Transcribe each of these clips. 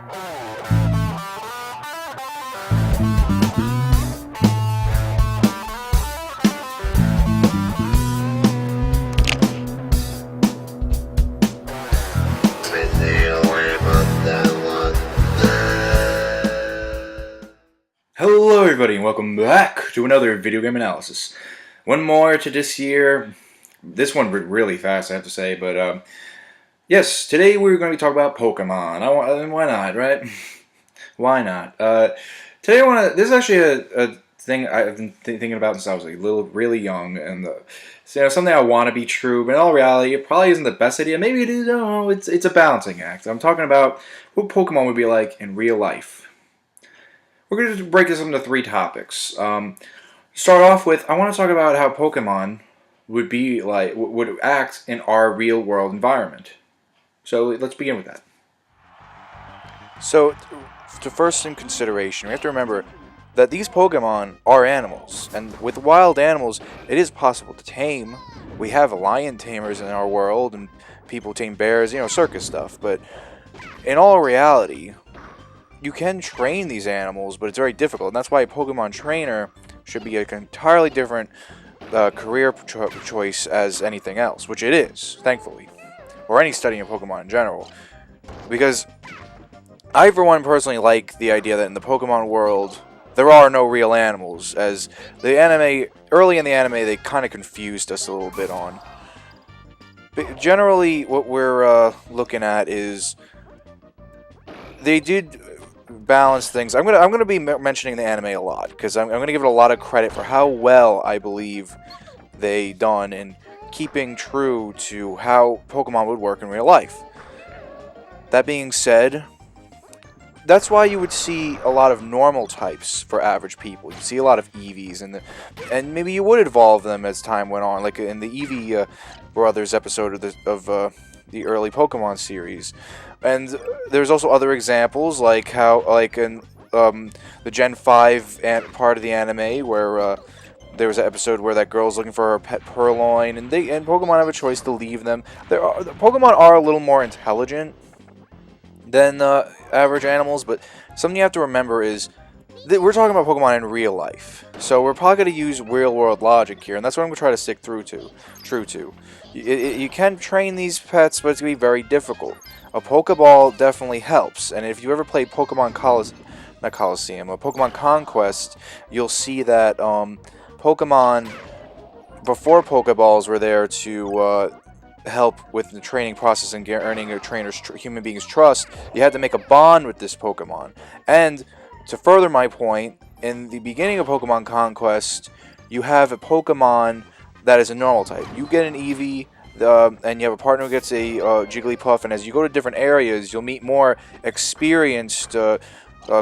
Hello everybody and welcome back to another video game analysis. One more to this year. This one went really fast, I have to say, but yes, today we're going to be talking about Pokemon. Why not, right? Why not? Today this is actually a thing I've been thinking about since I was really young, and something I want to be true, but in all reality, it probably isn't the best idea. Maybe it is. I don't know. It's a balancing act. I'm talking about what Pokemon would be like in real life. We're going to break this into three topics. Start off with, I want to talk about how Pokemon would act in our real world environment. So let's begin with that. So, to first in consideration, we have to remember that these Pokemon are animals, and with wild animals, it is possible to tame. We have lion tamers in our world, and people tame bears, circus stuff. But in all reality, you can train these animals, but it's very difficult, and that's why a Pokemon trainer should be an entirely different career choice as anything else, which it is, thankfully, or any study of Pokemon in general. Because I, for one, personally like the idea that in the Pokemon world, there are no real animals, as early in the anime, they kind of confused us a little bit on. But generally, what we're looking at is they did balance things. I'm gonna be mentioning the anime a lot because I'm gonna give it a lot of credit for how well I believe they done in keeping true to how Pokemon would work in real life. That being said, that's why you would see a lot of normal types for average people. You see a lot of Eevees, and maybe you would evolve them as time went on, like in the Eevee Brothers episode of the early Pokemon series. And there's also other examples, like in the Gen 5 part of the anime, where there was an episode where that girl's looking for her pet Purloin, and Pokemon have a choice to leave them. Pokemon are a little more intelligent than average animals, but something you have to remember is that we're talking about Pokemon in real life. So we're probably going to use real-world logic here, and that's what I'm going to try to stick true to. You can train these pets, but it's going to be very difficult. A Pokeball definitely helps, and if you ever played Pokemon Pokemon Conquest, you'll see that Pokemon, before Pokeballs were there to help with the training process and earning a human being's trust, you had to make a bond with this Pokemon. And to further my point, in the beginning of Pokemon Conquest, you have a Pokemon that is a normal type. You get an Eevee, and you have a partner who gets a Jigglypuff, and as you go to different areas, you'll meet more experienced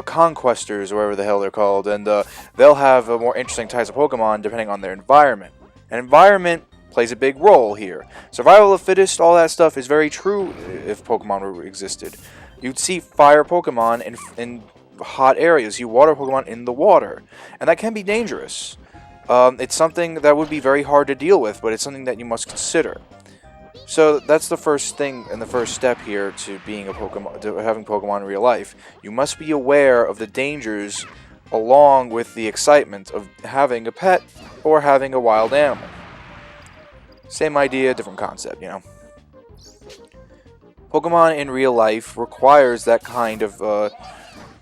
conquestors, or whatever the hell they're called, and they'll have more interesting types of Pokemon depending on their environment. And environment plays a big role here. Survival of the fittest, all that stuff is very true if Pokemon existed. You'd see fire Pokemon in hot areas. You water Pokemon in the water, and that can be dangerous. It's something that would be very hard to deal with, but it's something that you must consider. So that's the first thing and the first step here to being having Pokemon in real life. You must be aware of the dangers along with the excitement of having a pet or having a wild animal. Same idea, different concept, Pokemon in real life requires that kind of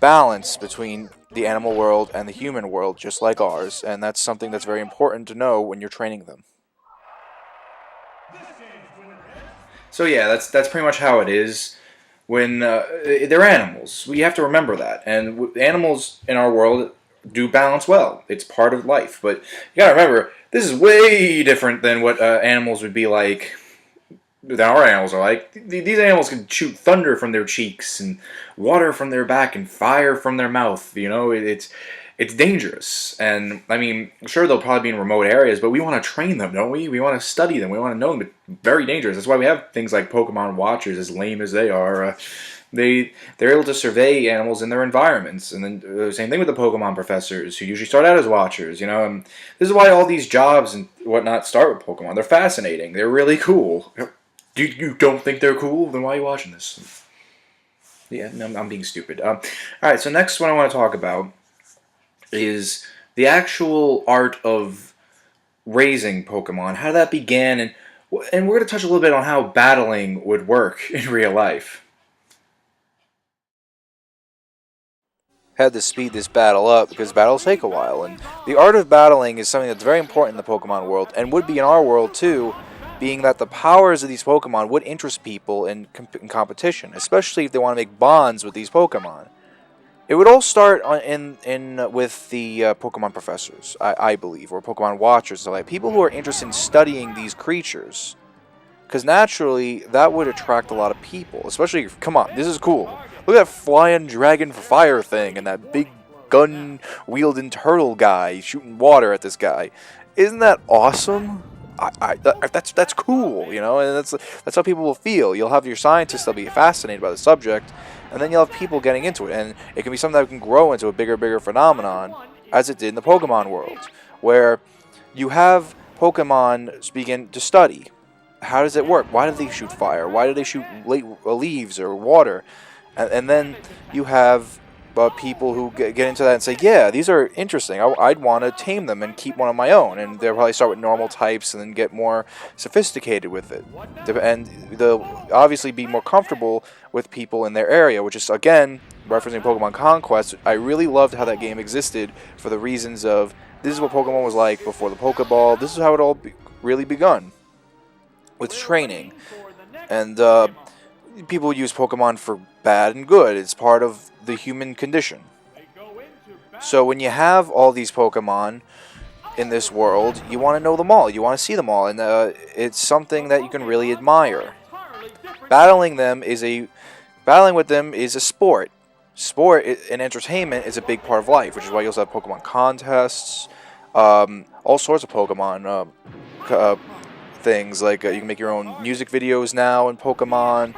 balance between the animal world and the human world, just like ours, and that's something that's very important to know when you're training them. So yeah, that's pretty much how it is when they're animals. We have to remember that, and animals in our world do balance well. It's part of life, but you gotta remember, this is way different than what animals would be like, than our animals are like. These animals can shoot thunder from their cheeks, and water from their back, and fire from their mouth. It's dangerous. And, I mean, sure, they'll probably be in remote areas, but we want to train them, don't we? We want to study them. We want to know them. But very dangerous. That's why we have things like Pokemon Watchers, as lame as they are. They're able to survey animals in their environments. And then same thing with the Pokemon professors, who usually start out as watchers, And this is why all these jobs and whatnot start with Pokemon. They're fascinating. They're really cool. You don't think they're cool? Then why are you watching this? Yeah, no, I'm being stupid. All right, so next one I want to talk about is the actual art of raising Pokemon, how that began, and we're going to touch a little bit on how battling would work in real life. Had to speed this battle up because battles take a while, and the art of battling is something that's very important in the Pokemon world, and would be in our world too, being that the powers of these Pokemon would interest people in competition, especially if they want to make bonds with these Pokemon. It would all start in with the Pokemon professors, I believe, or Pokemon watchers, so like people who are interested in studying these creatures. Because naturally, that would attract a lot of people. Especially, come on, this is cool. Look at that flying dragon fire thing and that big gun-wielding turtle guy shooting water at this guy. Isn't that awesome? That's cool, you know, and that's how people will feel. You'll have your scientists that'll be fascinated by the subject, and then you'll have people getting into it, and it can be something that can grow into a bigger phenomenon, as it did in the Pokemon world, where you have Pokemon begin to study. How does it work? Why do they shoot fire? Why do they shoot leaves or water? And then you have people who get into that and say, yeah, these are interesting. I'd want to tame them and keep one of my own. And they'll probably start with normal types and then get more sophisticated with it. And they'll obviously be more comfortable with people in their area, which is, again, referencing Pokemon Conquest. I really loved how that game existed for the reasons of this is what Pokemon was like before the Pokeball. This is how it all really begun. With training, and people use Pokemon for bad and good. It's part of the human condition. So when you have all these Pokemon in this world, you want to know them all, you want to see them all, and it's something that you can really admire. Battling with them is a sport. Sport and entertainment is a big part of life, which is why you also have Pokemon contests, all sorts of Pokemon things, like you can make your own music videos now in Pokemon,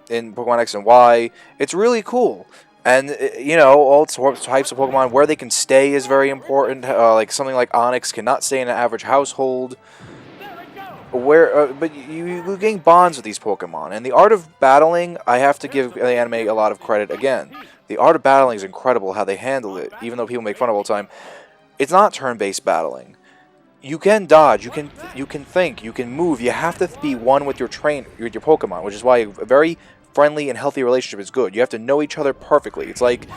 in Pokemon X and Y. It's really cool. And, you know, all types of Pokemon, where they can stay is very important. Like something like Onix cannot stay in an average household. But you gain bonds with these Pokemon. And the art of battling, I have to give the anime a lot of credit again. The art of battling is incredible how they handle it, even though people make fun of it all the time. It's not turn-based battling. You can dodge, you can think, you can move. You have to be one with your Pokemon, which is why a very friendly and healthy relationship is good. You have to know each other perfectly. It's like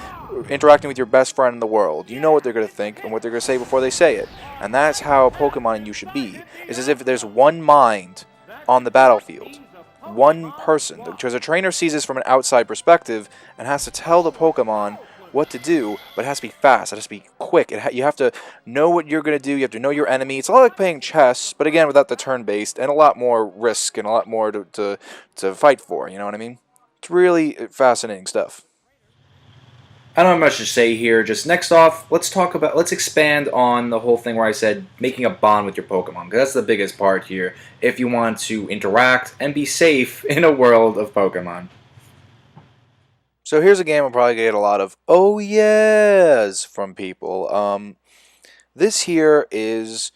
interacting with your best friend in the world. You know what they're going to think and what they're going to say before they say it. And that's how Pokemon and you should be. It's as if there's one mind on the battlefield. One person. Because a trainer sees this from an outside perspective and has to tell the Pokemon what to do, but it has to be fast. It has to be quick. You have to know what you're going to do. You have to know your enemy. It's a lot like playing chess, but again, without the turn-based, and a lot more risk and a lot more to fight for. You know what I mean? It's really fascinating stuff. I don't have much to say here. Just next off, let's expand on the whole thing where I said making a bond with your Pokemon, because that's the biggest part here if you want to interact and be safe in a world of Pokemon. So here's a game I'll probably get a lot of "oh yes" from people. This here is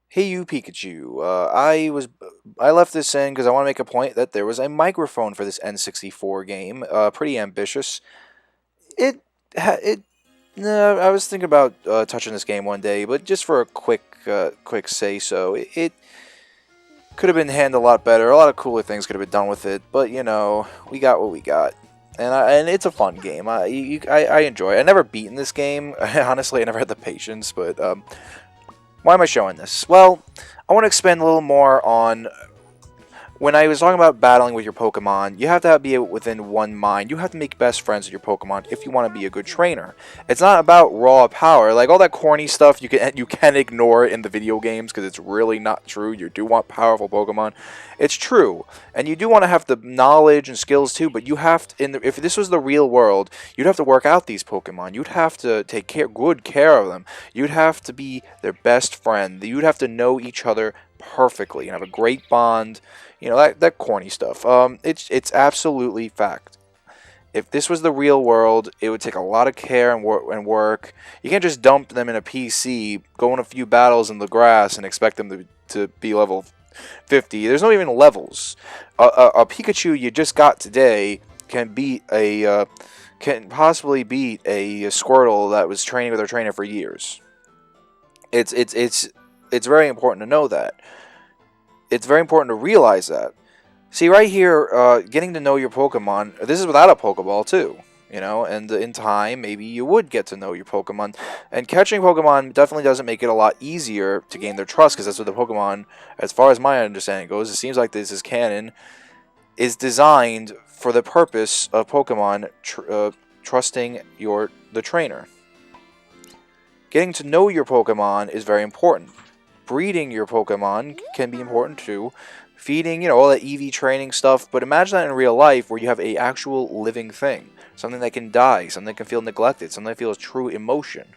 Hey You Pikachu. I left this in because I want to make a point that there was a microphone for this N64 game. Pretty ambitious. I was thinking about touching this game one day, but just for a quick say so, it could have been handled a lot better. A lot of cooler things could have been done with it, but you know, we got what we got. And it's a fun game. I enjoy it. I never beaten this game. Honestly, I never had the patience. But why am I showing this? Well, I want to expand a little more on when I was talking about battling with your Pokemon. You have to be within one mind. You have to make best friends with your Pokemon if you want to be a good trainer. It's not about raw power. Like all that corny stuff you can ignore in the video games because it's really not true. You do want powerful Pokemon. It's true, and you do want to have the knowledge and skills too. But you have to, if this was the real world, you'd have to work out these Pokemon. You'd have to take good care of them. You'd have to be their best friend. You'd have to know each other perfectly and have a great bond. You know, that corny stuff. It's absolutely fact. If this was the real world, it would take a lot of care and work. You can't just dump them in a PC, go in a few battles in the grass, and expect them to be level 50. There's not even levels. A Pikachu you just got today can beat can possibly beat a Squirtle that was training with their trainer for years. It's very important to know that. It's very important to realize that. See, right here, getting to know your Pokemon, this is without a Pokeball, too. You know, and in time, maybe you would get to know your Pokemon. And catching Pokemon definitely doesn't make it a lot easier to gain their trust, because that's what the Pokemon, as far as my understanding goes, it seems like this is canon, is designed for the purpose of Pokemon trusting the trainer. Getting to know your Pokemon is very important. Breeding your Pokemon can be important too. Feeding, all that EV training stuff, but imagine that in real life where you have a actual living thing. Something that can die, something that can feel neglected, something that feels true emotion.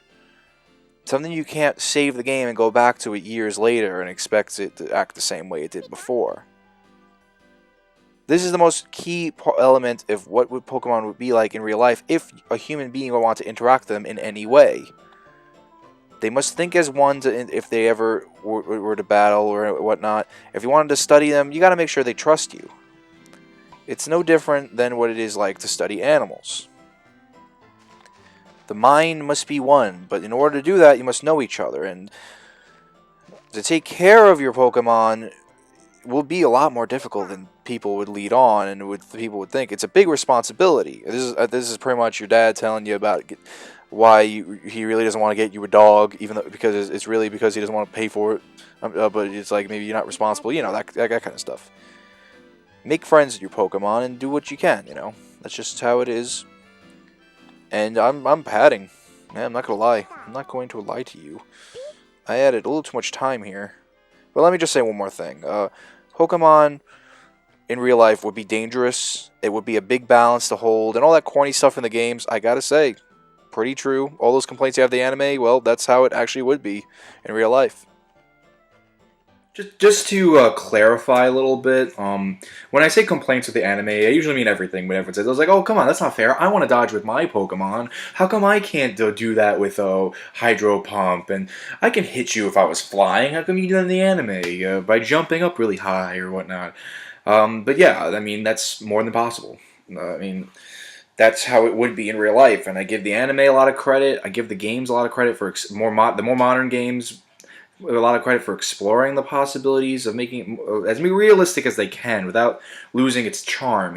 Something you can't save the game and go back to it years later and expect it to act the same way it did before. This is the most key element of what Pokemon would be like in real life if a human being would want to interact with them in any way. They must think as one if they ever were to battle or whatnot. If you wanted to study them, you got to make sure they trust you. It's no different than what it is like to study animals. The mind must be one, but in order to do that, you must know each other. And to take care of your Pokemon will be a lot more difficult than people would lead on and people would think. It's a big responsibility. This is pretty much your dad telling you about why he really doesn't want to get you a dog, even though because it's really because he doesn't want to pay for it. But it's like maybe you're not responsible, that kind of stuff. Make friends with your Pokemon and do what you can. That's just how it is. And I'm padding. Man, I'm not gonna lie. I'm not going to lie to you. I added a little too much time here. But let me just say one more thing. Pokemon in real life would be dangerous. It would be a big balance to hold, and all that corny stuff in the games. I gotta say. Pretty true. All those complaints you have the anime, well, that's how it actually would be in real life. Just to clarify a little bit, when I say complaints with the anime, I usually mean everything. When everyone says, I was like, oh, come on, that's not fair. I want to dodge with my Pokemon. How come I can't do that with Hydro Pump? And I can hit you if I was flying. How come you do that in the anime? By jumping up really high or whatnot. But yeah, I mean, that's more than possible. That's how it would be in real life, and I give the anime a lot of credit. I give the games a lot of credit for the more modern games. A lot of credit for exploring the possibilities of making it as realistic as they can without losing its charm.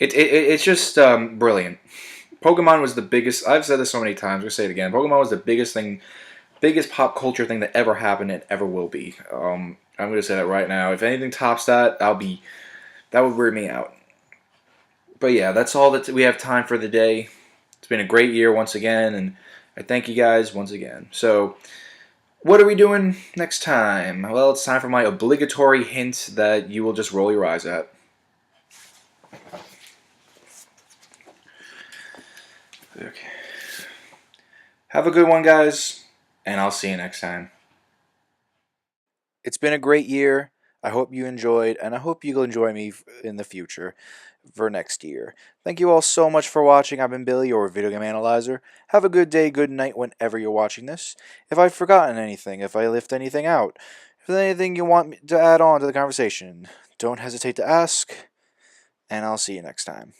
It's just brilliant. Pokemon was the biggest. I've said this so many times. I'm gonna say it again. Pokemon was the biggest pop culture thing that ever happened and ever will be. I'm gonna say that right now. If anything tops that, that would weird me out. But yeah, that's all that we have time for the day. It's been a great year once again, and I thank you guys once again. So, what are we doing next time? Well, it's time for my obligatory hint that you will just roll your eyes at. Okay. Have a good one, guys, and I'll see you next time. It's been a great year. I hope you enjoyed, and I hope you'll enjoy me in the future for next year. Thank you all so much for watching. I've been Billy, your Video Game Analyzer. Have a good day, good night whenever you're watching this. If I've forgotten anything, if I left anything out, if there's anything you want me to add on to the conversation, don't hesitate to ask, and I'll see you next time.